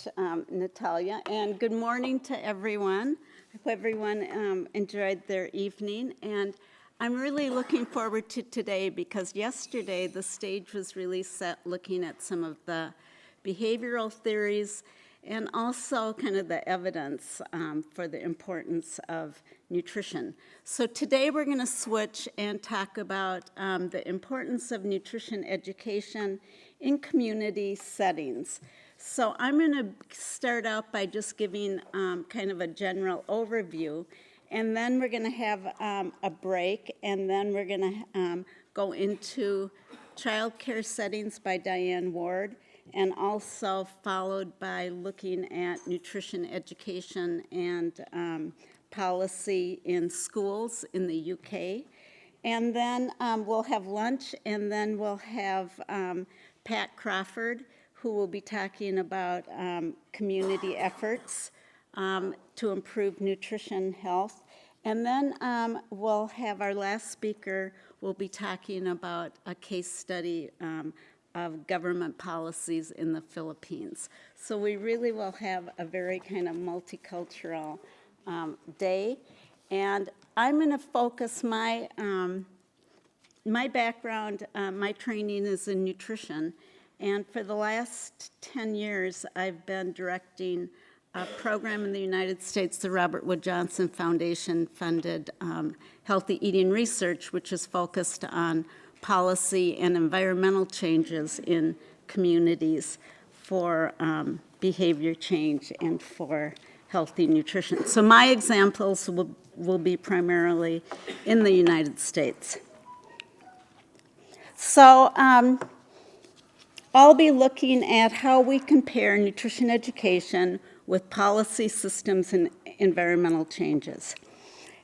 much, Natalia, and good morning to everyone. I hope everyone enjoyed their evening, and I'm really looking forward to today because yesterday the stage was really set looking at some of the behavioral theories and also kind of the evidence for the importance of nutrition. So today we're going to switch and talk about the importance of nutrition education in community settings. So I'm going to start out by just giving kind of a general overview, and then we're going to have a break, and then we're going to go into child care settings by Diane Ward, and also followed by looking at nutrition education and policy in schools in the UK. And then we'll have lunch, and then we'll have Pat Crawford, who will be talking about community efforts to improve nutrition health. And then we'll have our last speaker will be talking about a case study of government policies in the Philippines. So we really will have a very kind of multicultural day. And I'm going to focus my background, my training is in nutrition. And for the last 10 years, I've been directing a program in the United States, the Robert Wood Johnson Foundation funded Healthy Eating Research, which is focused on policy and environmental changes in communities for behavior change and for healthy nutrition. So my examples will be primarily in the United States. So I'll be looking at how we compare nutrition education with policy systems and environmental changes.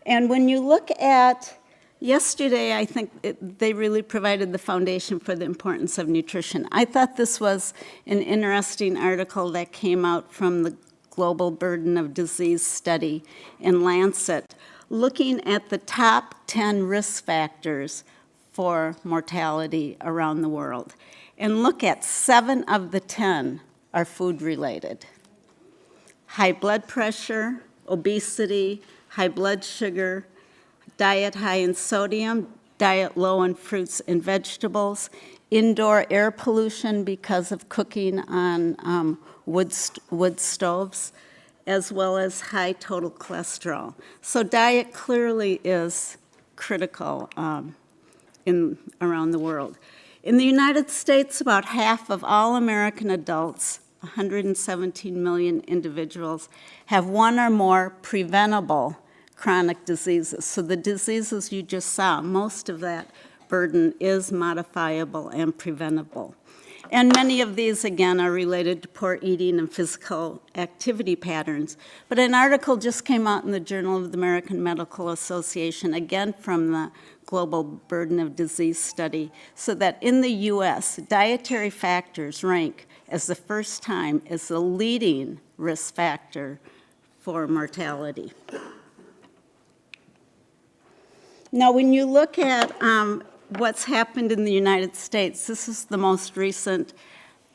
And when you look at yesterday, I think they really provided the foundation for the importance of nutrition. I thought this was an interesting article that came out from the Global Burden of Disease study in Lancet, looking at the top 10 risk factors for mortality around the world. And look at 7 of the 10 are food-related. High blood pressure, obesity, high blood sugar, diet high in sodium, diet low in fruits and vegetables, indoor air pollution because of cooking on wood stoves, as well as high total cholesterol. So diet clearly is critical around the world. In the United States, about half of all American adults, 117 million individuals, have one or more preventable chronic diseases. So the diseases you just saw, most of that burden is modifiable and preventable. And many of these, again, are related to poor eating and physical activity patterns. But an article just came out in the Journal of the American Medical Association, again from the Global Burden of Disease study, so that in the US, dietary factors rank as the first time as the leading risk factor for mortality. Now, when you look at what's happened in the United States, this is the most recent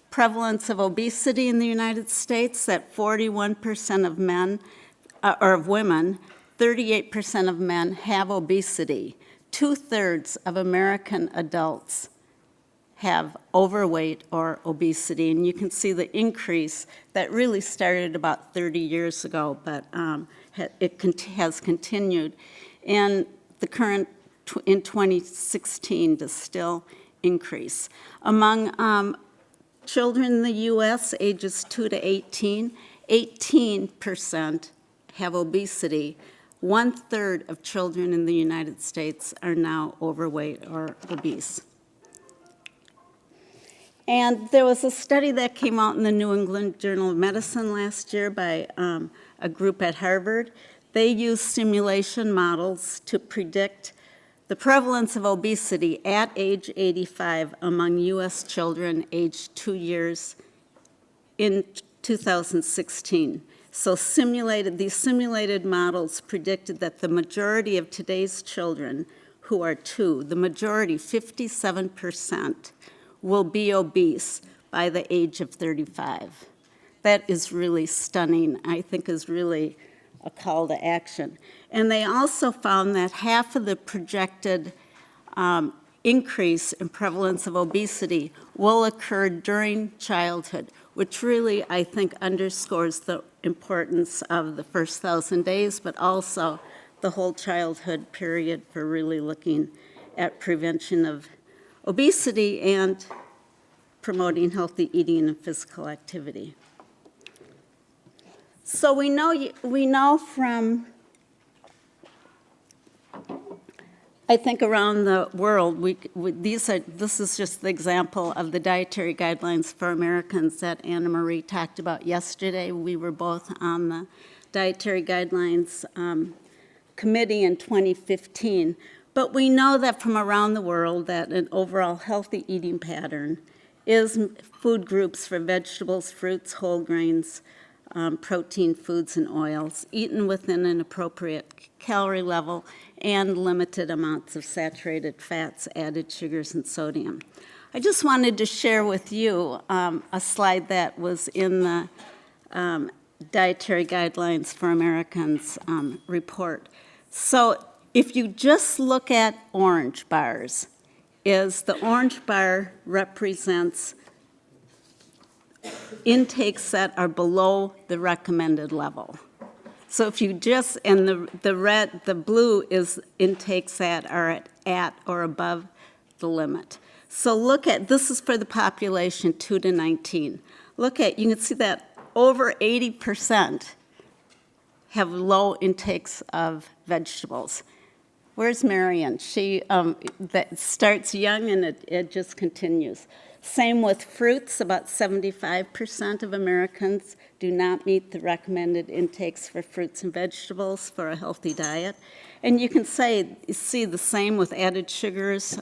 prevalence of obesity in the United States, that 41% of men, or of women, 38% of men have obesity. 2/3 of American adults have overweight or obesity, and you can see the increase that really started about 30 years ago, but it has continued. And the current in 2016 to still increase. Among children in the U.S. ages 2 to 18, 18% have obesity. 1/3 of children in the United States are now overweight or obese. And there was a study that came out in the New England Journal of Medicine last year by a group at Harvard. They used simulation models to predict the prevalence of obesity at age 85 among U.S. children aged 2 years in 2016. So these simulated models predicted that the majority of today's children who are 2, the majority, 57%, will be obese by the age of 35. that is really stunning, I think is really a call to action. And they also found that half of the projected increase in prevalence of obesity will occur during childhood, which really, I think, underscores the importance of the first 1,000 days, but also the whole childhood period for really looking at prevention of obesity and promoting healthy eating and physical activity. So we know from, I think, around the world, this is just the example of the dietary guidelines for Americans that Anna Marie talked about yesterday. We were both on the dietary guidelines committee in 2015. But we know that from around the world that an overall healthy eating pattern is food groups for vegetables, fruits, whole grains, protein foods, and oils, eaten within an appropriate calorie level and limited amounts of saturated fats, added sugars, and sodium. I just wanted to share with you a slide that was in the Dietary Guidelines for Americans report. So if you just look at orange bars, the orange bar represents intakes that are below the recommended level. So if you just, and the blue is intakes that are at or above the limit. So look at, this is for the population 2 to 19. Look at, you can see that over 80% have low intakes of vegetables. Where's Marion? She that starts young and it just continues. Same with fruits. About 75% of Americans do not meet the recommended intakes for fruits and vegetables for a healthy diet. And you can see the same with added sugars.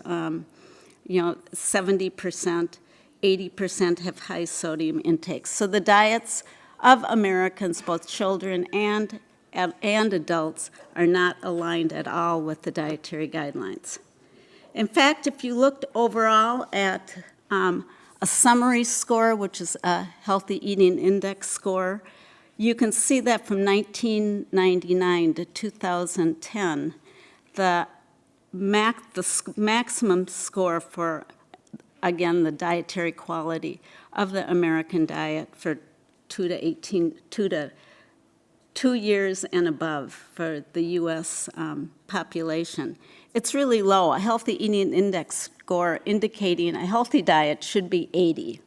70%, 80% have high sodium intakes. So the diets of Americans, both children and adults, are not aligned at all with the dietary guidelines. In fact, if you looked overall at a summary score, which is a healthy eating index score, you can see that from 1999 to 2010, the maximum score for, again, the dietary quality of the American diet for 2 years and above for the U.S. population. It's really low. A healthy eating index score indicating a healthy diet should be 80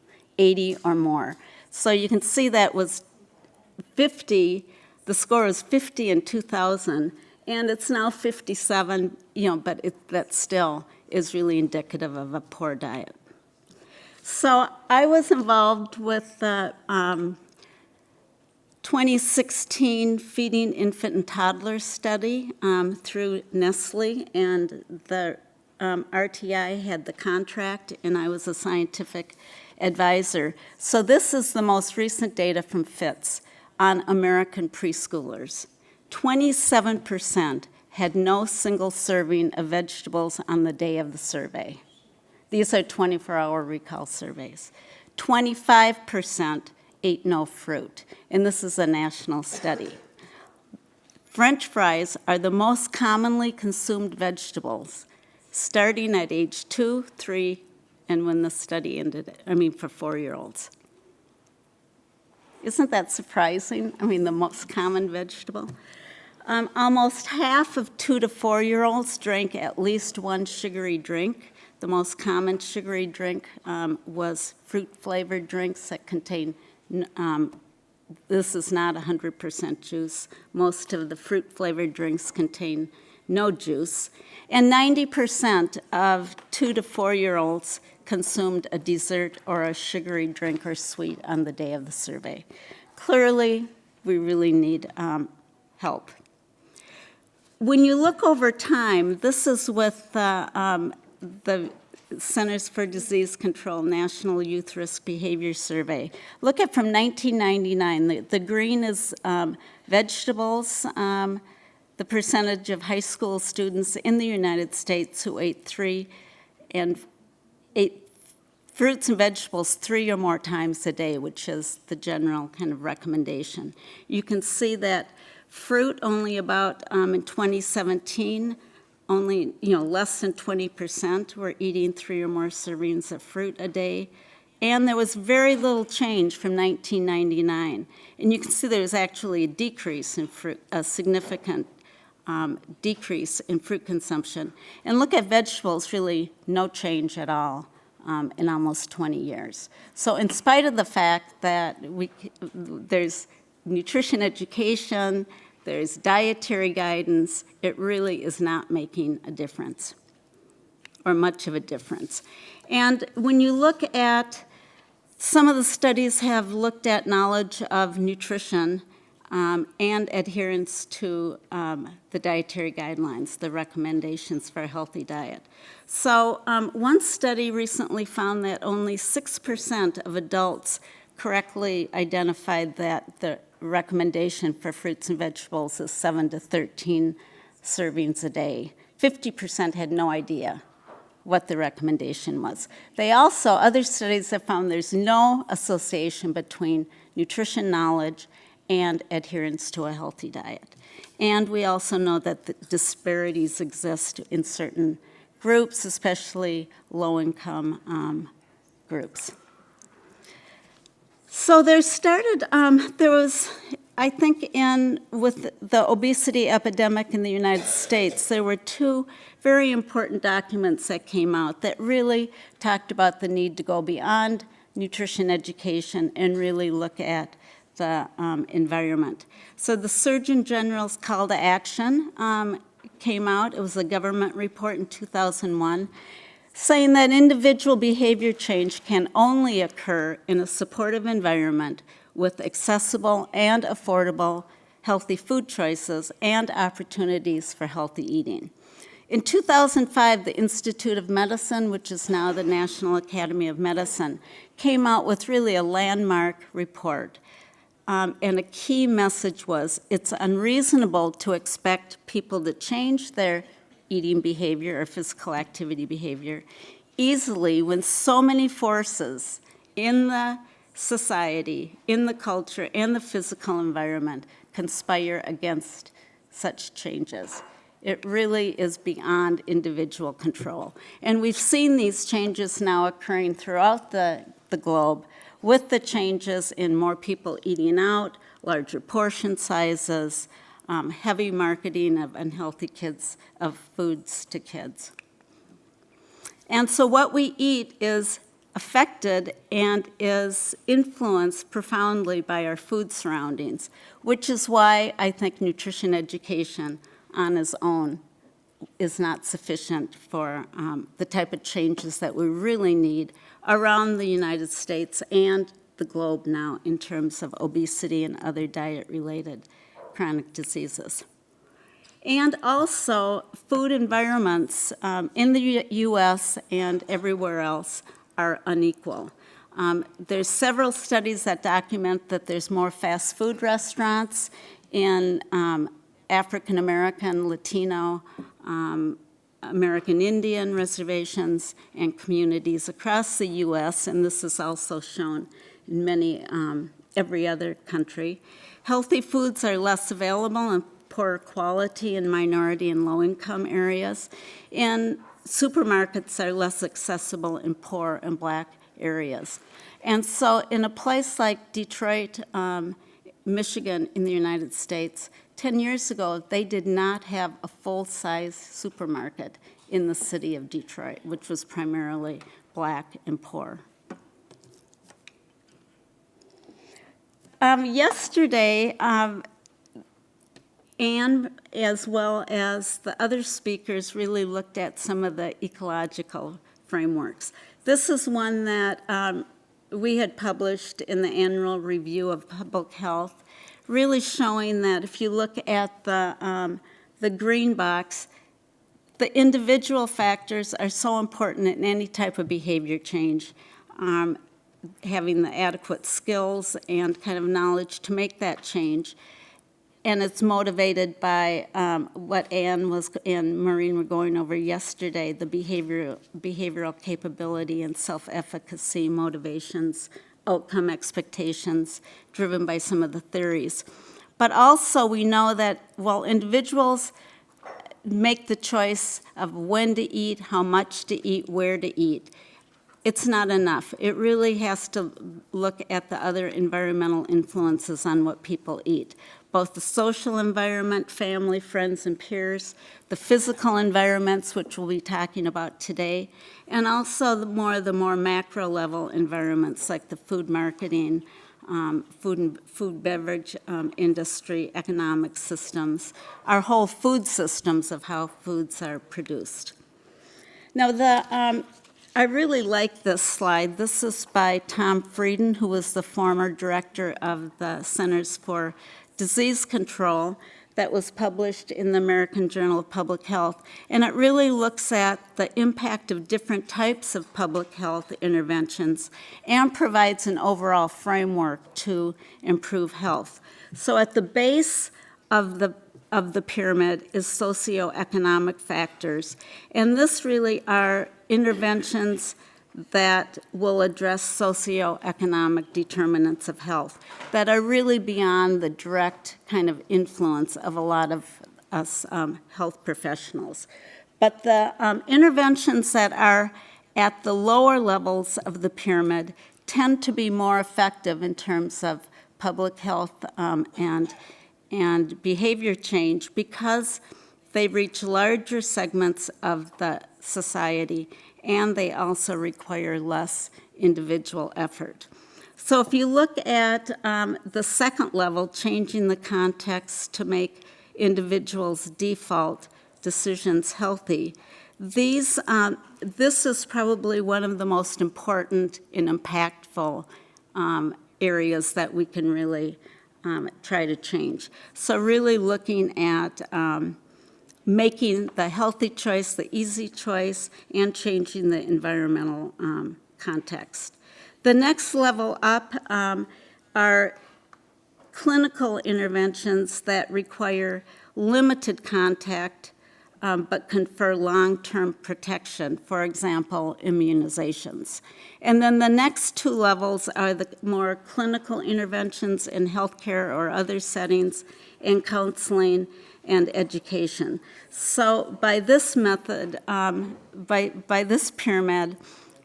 or more. So you can see that was 50, the score was 50 in 2000, and it's now 57, but that still is really indicative of a poor diet. So I was involved with the 2016 Feeding Infant and Toddler study through Nestle, and the RTI had the contract, and I was a scientific advisor. So this is the most recent data from FITS on American preschoolers. 27% had no single serving of vegetables on the day of the survey. These are 24-hour recall surveys. 25% ate no fruit, and this is a national study. French fries are the most commonly consumed vegetables, starting at age 2, 3, and when the study ended, for 4-year-olds. Isn't that surprising? The most common vegetable. Almost half of 2 to 4-year-olds drank at least one sugary drink. The most common sugary drink was fruit-flavored drinks that contain, this is not 100% juice. Most of the fruit-flavored drinks contain no juice. And 90% of 2 to 4-year-olds consumed a dessert or a sugary drink or sweet on the day of the survey. Clearly, we really need help. When you look over time, this is with the Centers for Disease Control National Youth Risk Behavior Survey. Look at from 1999. The green is vegetables, the percentage of high school students in the United States who ate Fruits and vegetables 3 or more times a day, which is the general kind of recommendation. You can see that fruit only about in 2017, only less than 20% were eating 3 or more servings of fruit a day. And there was very little change from 1999. And you can see there was actually a decrease in fruit, a significant decrease in fruit consumption. And look at vegetables, really no change at all in almost 20 years. So in spite of the fact that there's nutrition education, there's dietary guidance, it really is not making a difference, or much of a difference. And when you look at, some of the studies have looked at knowledge of nutrition and adherence to the dietary guidelines, the recommendations for a healthy diet. So one study recently found that only 6% of adults correctly identified that the recommendation for fruits and vegetables is 7 to 13 servings a day. 50% had no idea what the recommendation was. They also, other studies have found there's no association between nutrition knowledge and adherence to a healthy diet. And we also know that the disparities exist in certain groups, especially low-income groups. So there was, I think, with the obesity epidemic in the United States, there were 2 very important documents that came out that really talked about the need to go beyond nutrition education and really look at the environment. So the Surgeon General's Call to Action came out. It was a government report in 2001 saying that individual behavior change can only occur in a supportive environment with accessible and affordable healthy food choices and opportunities for healthy eating. In 2005, the Institute of Medicine, which is now the National Academy of Medicine, came out with really a landmark report. And a key message was, it's unreasonable to expect people to change their eating behavior or physical activity behavior easily when so many forces in the society, in the culture, and the physical environment conspire against such changes. It really is beyond individual control. And we've seen these changes now occurring throughout the globe with the changes in more people eating out, larger portion sizes, heavy marketing of unhealthy foods to kids. And so what we eat is affected and is influenced profoundly by our food surroundings, which is why I think nutrition education on its own is not sufficient for the type of changes that we really need around the United States and the globe now in terms of obesity and other diet-related chronic diseases. And also, food environments in the U.S. and everywhere else are unequal. There's several studies that document that there's more fast food restaurants in African American, Latino, American Indian reservations and communities across the U.S., and this is also shown in every other country. Healthy foods are less available and poorer quality in minority and low-income areas, and supermarkets are less accessible in poor and Black areas. And so in a place like Detroit, Michigan in the United States, 10 years ago, they did not have a full-size supermarket in the city of Detroit, which was primarily Black and poor. Yesterday, Anne, as well as the other speakers, really looked at some of the ecological frameworks. This is one that we had published in the Annual Review of Public Health, really showing that if you look at the green box, the individual factors are so important in any type of behavior change. Having the adequate skills and kind of knowledge to make that change. and it's motivated by what Anne and Maureen were going over yesterday, the behavioral capability and self-efficacy, motivations, outcome expectations, driven by some of the theories. But also we know that while individuals make the choice of when to eat, how much to eat, where to eat, it's not enough. It really has to look at the other environmental influences on what people eat, both the social environment, family, friends, and peers, the physical environments, which we'll be talking about today, and also the more macro level environments like the food marketing, food beverage industry, economic systems, our whole food systems of how foods are produced. Now, I really like this slide. This is by Tom Frieden, who was the former director of the Centers for Disease Control, that was published in the American Journal of Public Health. And it really looks at the impact of different types of public health interventions and provides an overall framework to improve health. So at the base of the pyramid is socioeconomic factors. And this really are interventions that will address socioeconomic determinants of health that are really beyond the direct kind of influence of a lot of us health professionals. But the interventions that are at the lower levels of the pyramid tend to be more effective in terms of public health and behavior change because they reach larger segments of the society, and they also require less individual effort. So if you look at the second level, changing the context to make individuals' default decisions healthy, this is probably one of the most important and impactful areas that we can really try to change. So really looking at making the healthy choice, the easy choice, and changing the environmental context. The next level up are clinical interventions that require limited contact but confer long-term protection, for example, immunizations. And then the next two levels are the more clinical interventions in healthcare or other settings, in counseling and education. So by this method, by this pyramid,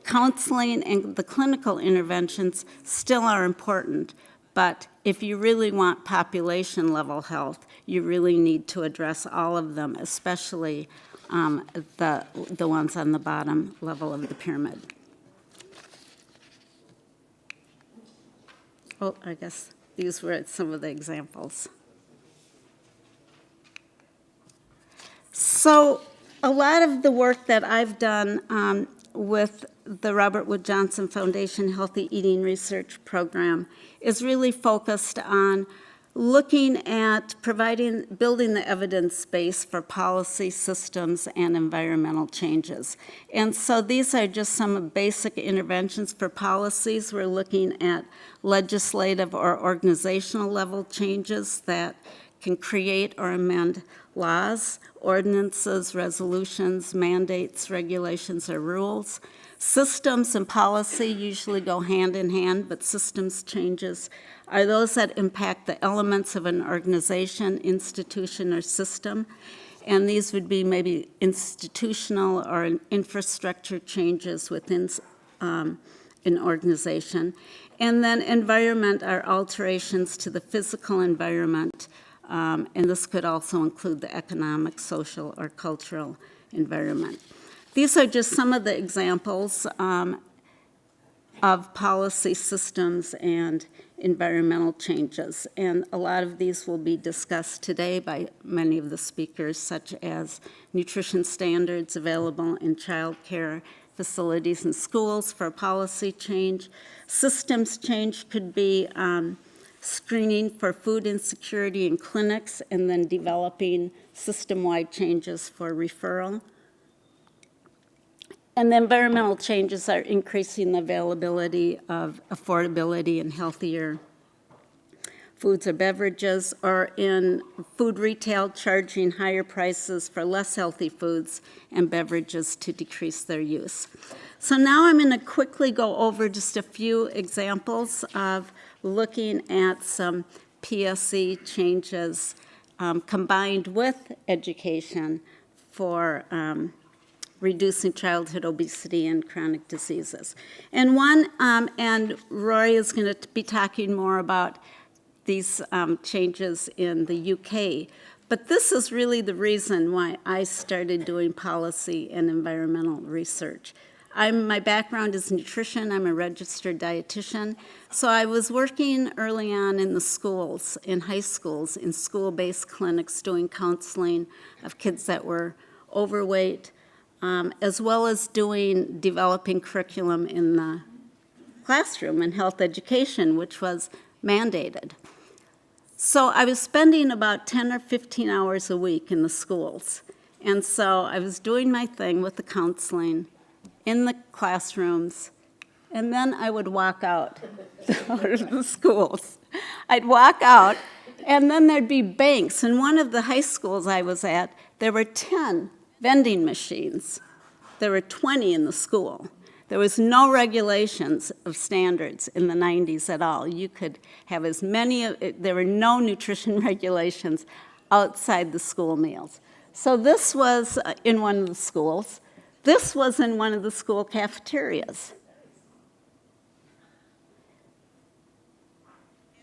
counseling and the clinical interventions still are important, but if you really want population-level health, you really need to address all of them, especially the ones on the bottom level of the pyramid. Oh, I guess these were some of the examples. So a lot of the work that I've done with the Robert Wood Johnson Foundation Healthy Eating Research Program is really focused on looking at building the evidence base for policy systems and environmental changes. And so these are just some basic interventions for policies. We're looking at legislative or organizational level changes that can create or amend laws, ordinances, resolutions, mandates, regulations, or rules. Systems and policy usually go hand in hand, but systems changes are those that impact the elements of an organization, institution, or system. And these would be maybe institutional or infrastructure changes within an organization. And then environment are alterations to the physical environment, and this could also include the economic, social, or cultural environment. These are just some of the examples of policy systems and environmental changes. And a lot of these will be discussed today by many of the speakers, such as nutrition standards available in child care facilities and schools for policy change. Systems change could be screening for food insecurity in clinics and then developing system-wide changes for referral. And the environmental changes are increasing the availability of affordability and healthier foods or beverages, or in food retail, charging higher prices for less healthy foods and beverages to decrease their use. So now I'm going to quickly go over just a few examples of looking at some PSE changes combined with education for reducing childhood obesity and chronic diseases. And and Roy is going to be talking more about these changes in the UK. But this is really the reason why I started doing policy and environmental research. My background is nutrition. I'm a registered dietitian. So I was working early on in the schools, in high schools, in school-based clinics doing counseling of kids that were overweight, as well as developing curriculum in the classroom in health education, which was mandated. So I was spending about 10 or 15 hours a week in the schools. And so I was doing my thing with the counseling in the classrooms, and then I would walk out of the schools. I'd walk out, and then there'd be banks. In one of the high schools I was at, there were 10 vending machines. There were 20 in the school. There was no regulations of standards in the 90s at all. You could have as many, there were no nutrition regulations outside the school meals. So this was in one of the schools. This was in one of the school cafeterias.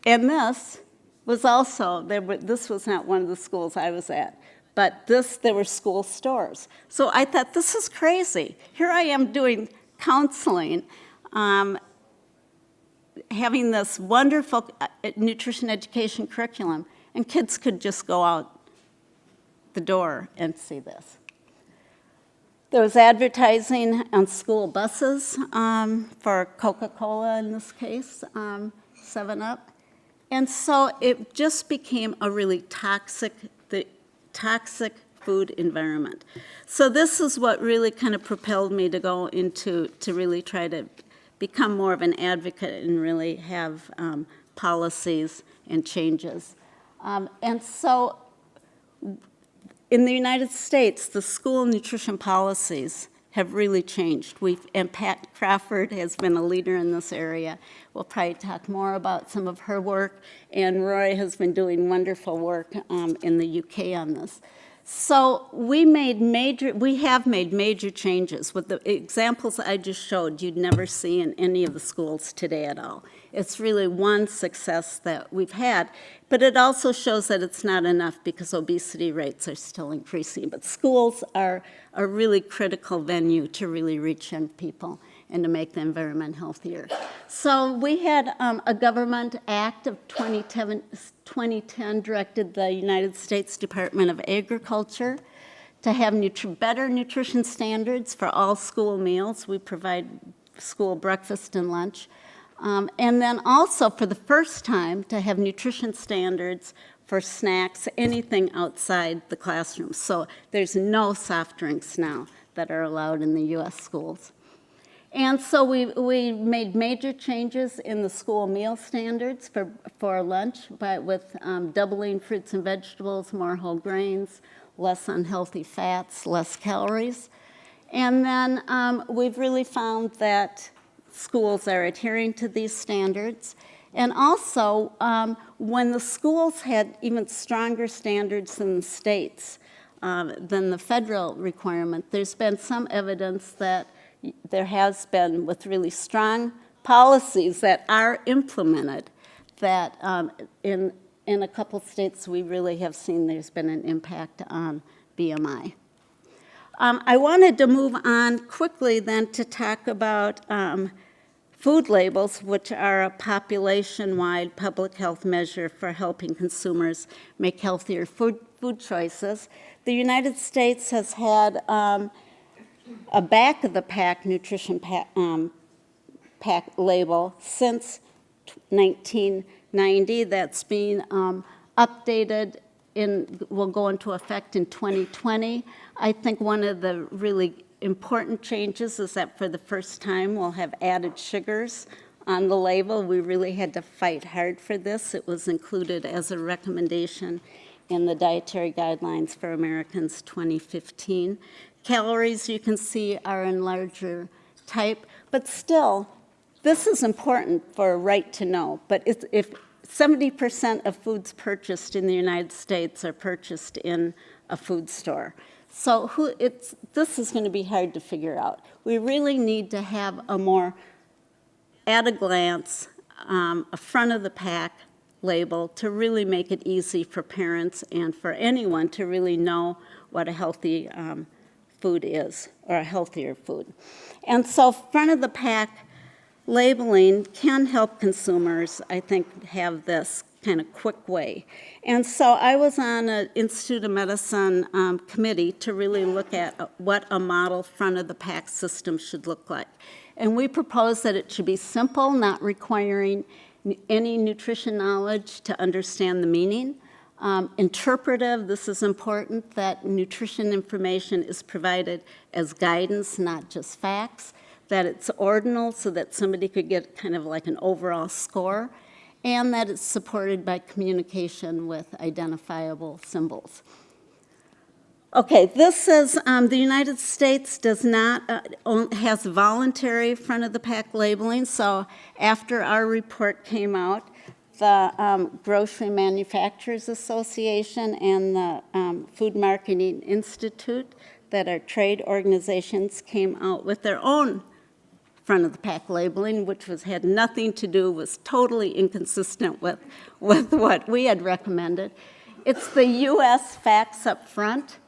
And this was also, this was not one of the schools I was at, but there were school stores. So I thought, this is crazy. Here I am doing counseling, having this wonderful nutrition education curriculum, and kids could just go out the door and see this. There was advertising on school buses for Coca-Cola in this case, 7-Up. And so it just became a really toxic food environment. So this is what really kind of propelled me to go into, to really try to become more of an advocate and really have policies and changes. And so in the United States, the school nutrition policies have really changed. And Pat Crawford has been a leader in this area. We'll probably talk more about some of her work, and Roy has been doing wonderful work in the UK on this. So we have made major changes. With the examples I just showed, you'd never see in any of the schools today at all. It's really one success that we've had, but it also shows that it's not enough because obesity rates are still increasing. But schools are a really critical venue to really reach young people and to make the environment healthier. So we had a government act of 2010 directed the United States Department of Agriculture to have better nutrition standards for all school meals. We provide school breakfast and lunch. And then also, for the first time, to have nutrition standards for snacks, anything outside the classroom. So there's no soft drinks now that are allowed in the U.S. schools. And so we made major changes in the school meal standards for lunch, with doubling fruits and vegetables, more whole grains, less unhealthy fats, less calories. And then we've really found that schools are adhering to these standards. And also, when the schools had even stronger standards than the states, than the federal requirement, there's been some evidence that there has been, with really strong policies that are implemented, that in a couple states we really have seen there's been an impact on BMI. I wanted to move on quickly then to talk about food labels, which are a population-wide public health measure for helping consumers make healthier food choices. The United States has had a back-of-the-pack nutrition pack label since 1990. That's being updated will go into effect in 2020. I think one of the really important changes is that for the first time we'll have added sugars on the label. We really had to fight hard for this. It was included as a recommendation in the Dietary Guidelines for Americans 2015. Calories, you can see, are in larger type, but still, this is important for a right to know. But if 70% of foods purchased in the United States are purchased in a food store. So this is going to be hard to figure out. We really need to have a more, at a glance, a front of the pack label to really make it easy for parents and for anyone to really know what a healthy food is, or a healthier food. And so front of the pack labeling can help consumers, I think, have this kind of quick way. And so I was on an Institute of Medicine committee to really look at what a model front of the pack system should look like. And we proposed that it should be simple, not requiring any nutrition knowledge to understand the meaning. Interpretive, this is important, that nutrition information is provided as guidance, not just facts, that it's ordinal so that somebody could get kind of like an overall score, and that it's supported by communication with identifiable symbols. Okay, this says the United States does not, has voluntary front-of-the-pack labeling, so after our report came out, the Grocery Manufacturers Association and the Food Marketing Institute, that are trade organizations, came out with their own front-of-the-pack labeling, which had nothing to do, was totally inconsistent with what we had recommended. It's the U.S. facts up front.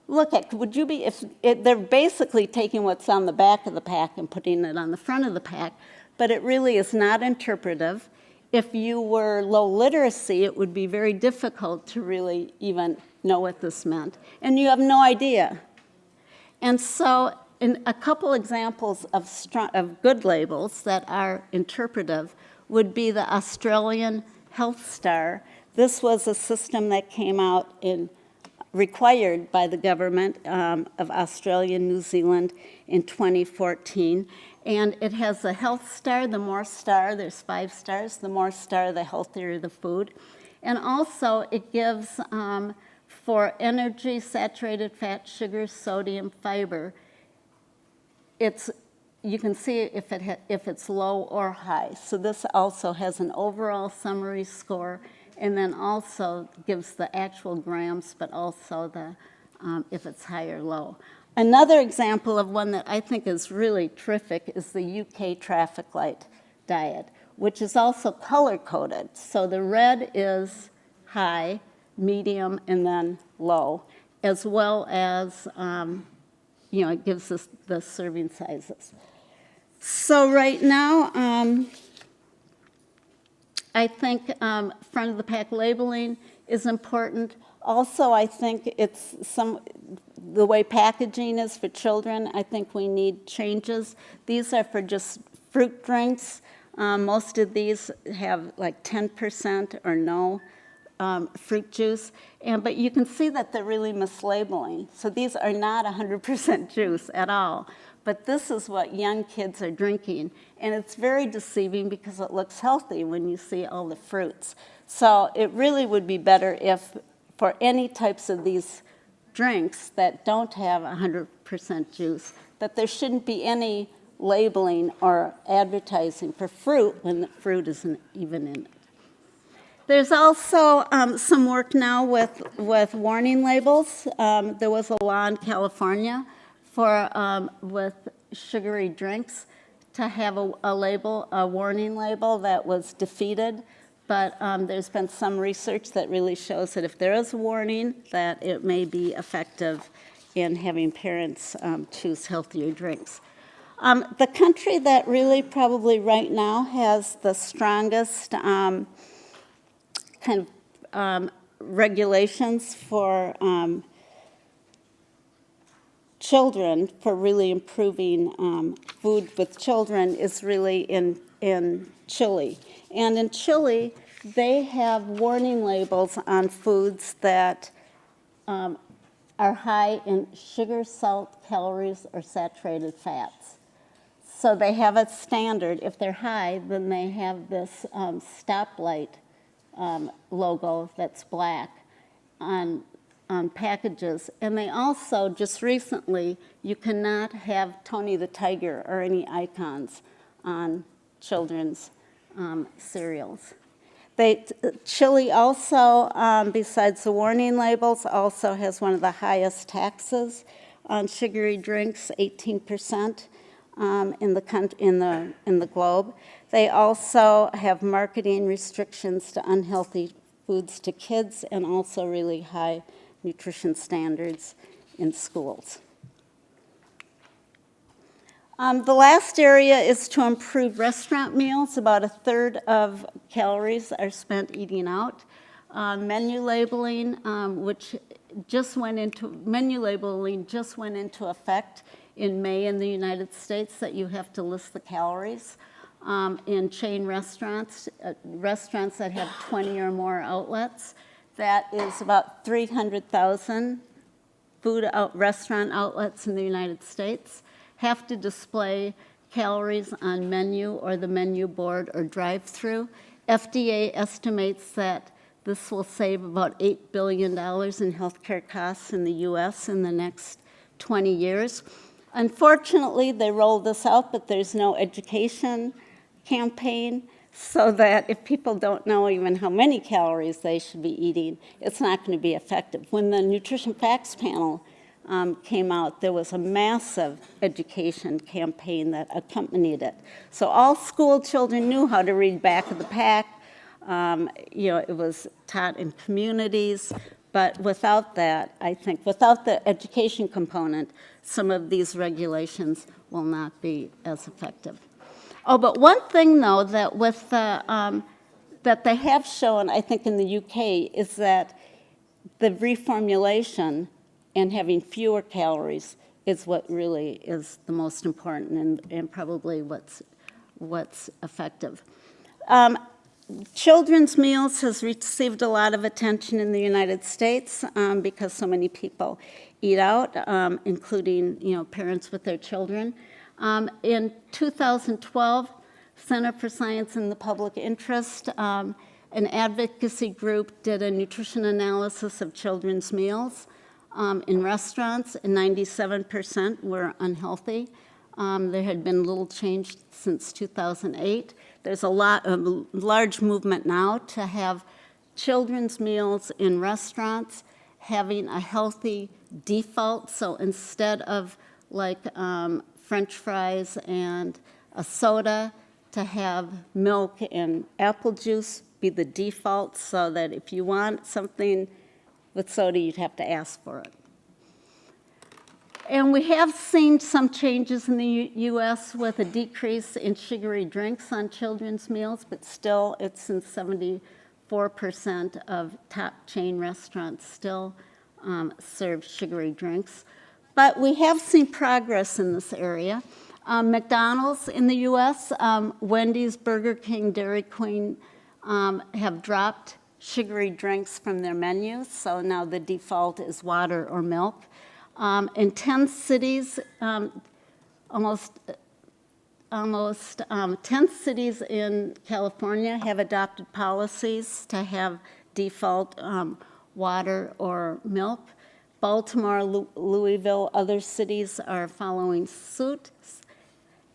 Look at, would you be, they're basically taking what's on the back of the pack and putting it on the front of the pack, but it really is not interpretive. If you were low literacy, it would be very difficult to really even know what this meant, and you have no idea. And so, in a couple examples of good labels that are interpretive would be the Australian Health Star. This was a system that came out required by the government of Australia and New Zealand in 2014. And it has a health star. The more star, there's 5 stars. The more star, the healthier the food. And also it gives for energy, saturated fat, sugar, sodium, fiber, you can see if it's low or high. So this also has an overall summary score, and then also gives the actual grams, but also the if it's high or low. Another example of one that I think is really terrific is the UK traffic light diet, which is also color-coded. So the red is high, medium, and then low, as well as it gives us the serving sizes. So right now, I think front-of-the-pack labeling is important. Also, I think the way packaging is for children, I think we need changes. These are for just fruit drinks. Most of these have like 10% or no fruit juice, but you can see that they're really mislabeling. So these are not 100% juice at all, but this is what young kids are drinking, and it's very deceiving because it looks healthy when you see all the fruits. So it really would be better if, for any types of these drinks that don't have 100% juice, that there shouldn't be any labeling or advertising for fruit when the fruit isn't even in it. There's also some work now with warning labels. There was a law in California with sugary drinks to have a warning label that was defeated. But there's been some research that really shows that if there is a warning, that it may be effective in having parents choose healthier drinks. The country that really probably right now has the strongest regulations for children, for really improving food with children, is really in Chile. And in Chile, they have warning labels on foods that are high in sugar, salt, calories, or saturated fats. So they have a standard. If they're high, then they have this stoplight logo that's black on packages. And they also, just recently, you cannot have Tony the Tiger or any icons on children's cereals. Chile also, besides the warning labels, also has one of the highest taxes on sugary drinks, 18% in the globe. They also have marketing restrictions to unhealthy foods to kids and also really high nutrition standards in schools. The last area is to improve restaurant meals. About a third of calories are spent eating out. Menu labeling, menu labeling just went into effect in May in the United States, that you have to list the calories. In chain restaurants, restaurants that have 20 or more outlets, that is about 300,000 restaurant outlets in the United States, have to display calories on menu or the menu board or drive-through. FDA estimates that this will save about $8 billion in healthcare costs in the US in the next 20 years. Unfortunately, they rolled this out, but there's no education campaign, so that if people don't know even how many calories they should be eating, it's not going to be effective. When the Nutrition Facts Panel came out, there was a massive education campaign that accompanied it. So all school children knew how to read back of the pack. It was taught in communities, but without that, I think, without the education component, some of these regulations will not be as effective. Oh, but one thing, though, that with the, that they have shown, I think, in the UK, is that the reformulation and having fewer calories is what really is the most important and probably what's effective. Children's meals has received a lot of attention in the United States because so many people eat out, including parents with their children. In 2012, Center for Science in the Public Interest, an advocacy group, did a nutrition analysis of children's meals in restaurants, and 97% were unhealthy. There had been little change since 2008. There's a large movement now to have children's meals in restaurants having a healthy default. So instead of like French fries and a soda, to have milk and apple juice be the default, so that if you want something with soda, you'd have to ask for it. And we have seen some changes in the U.S. with a decrease in sugary drinks on children's meals, but still it's in 74% of top chain restaurants still serve sugary drinks. But we have seen progress in this area. McDonald's in the U.S., Wendy's, Burger King, Dairy Queen have dropped sugary drinks from their menus, so now the default is water or milk. In 10 cities, almost 10 cities in California have adopted policies to have default water or milk. Baltimore, Louisville, other cities are following suit.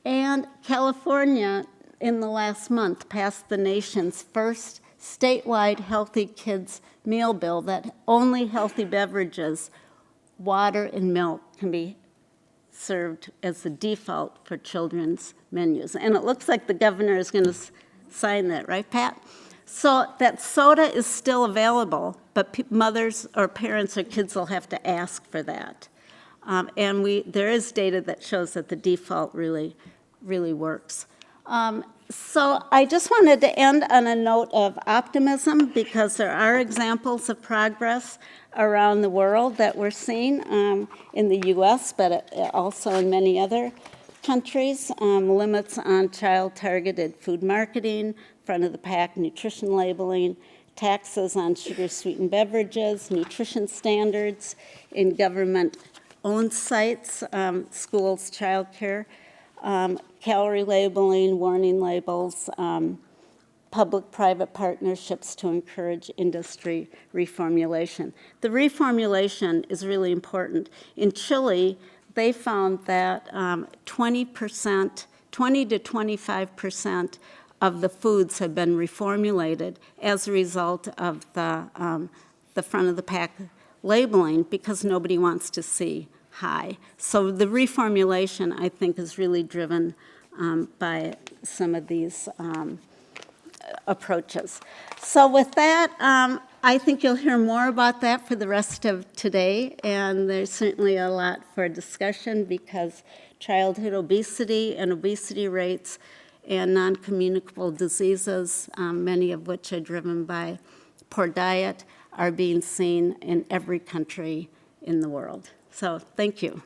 And California, in the last month, passed the nation's first statewide Healthy Kids meal bill that only healthy beverages, water and milk, can be served as the default for children's menus. And it looks like the governor is going to sign that, right, Pat? So that soda is still available, but mothers or parents or kids will have to ask for that. And there is data that shows that the default really works. So I just wanted to end on a note of optimism, because there are examples of progress around the world that we're seeing in the U.S., but also in many other countries. Limits on child-targeted food marketing, front-of-the-pack nutrition labeling, taxes on sugar-sweetened beverages, nutrition standards in government-owned sites, schools, childcare. calorie labeling, warning labels, public-private partnerships to encourage industry reformulation. The reformulation is really important. In Chile, they found that 20 to 25% of the foods have been reformulated as a result of the front of the pack labeling, because nobody wants to see high. So the reformulation, I think, is really driven by some of these approaches. So with that, I think you'll hear more about that for the rest of today, and there's certainly a lot for discussion, because childhood obesity and obesity rates and non-communicable diseases, many of which are driven by poor diet, are being seen in every country in the world. So thank you.